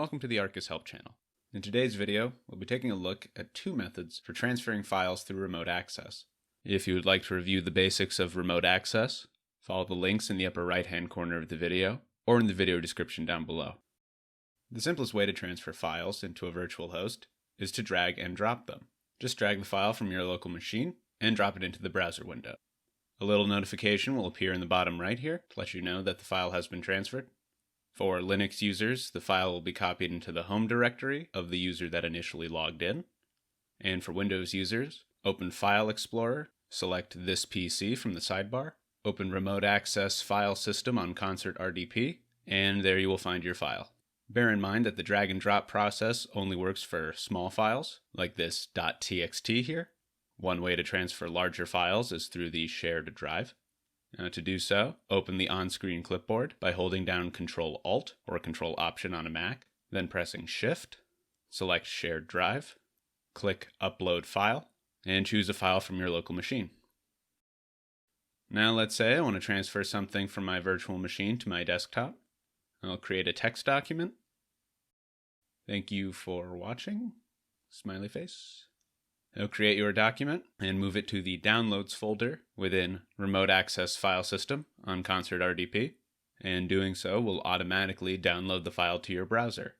welcome to the Arcus help channel. In today's video, we'll be taking a look at two methods for transferring files through remote access. If you would like to review the basics of remote access, follow the links in the upper right-hand corner of the video or in the video description down below. The simplest way to transfer files into a virtual host is to drag and drop them. Just drag the file from your local machine and drop it into the browser window. A little notification will appear in the bottom right here to let you know that the file has been transferred. For Linux users, the file will be copied into the home directory of the user that initially logged in. And for Windows users, open File Explorer, select This PC from the sidebar, open Remote Access File System on Concert RDP, and there you will find your file. Bear in mind that the drag and drop process only works for small files, like this .txt here. One way to transfer larger files is through the shared drive. Now to do so, open the on-screen clipboard by holding down Ctrl-Alt or Ctrl-Option on a Mac, then pressing Shift, select Shared Drive, click Upload File, and choose a file from your local machine. Now let's say I want to transfer something from my virtual machine to my desktop. I'll create a text document. Thank you for watching. Smiley face. I'll create your document and move it to the Downloads folder within Remote Access File System on Concert RDP, and doing so will automatically download the file to your browser.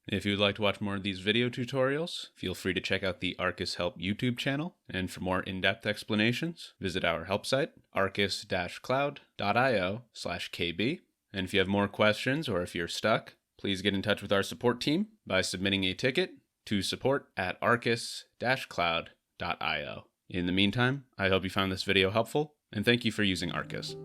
If you would like to watch more of these video tutorials, feel free to check out the Arcus Help YouTube channel, and for more in-depth explanations, visit our help site, arcus-cloud.io/kb. And if you have more questions or if you're stuck, please get in touch with our support team by submitting a ticket to support@arcus-cloud.io. In the meantime, I hope you found this video helpful, and thank you for using Arcus.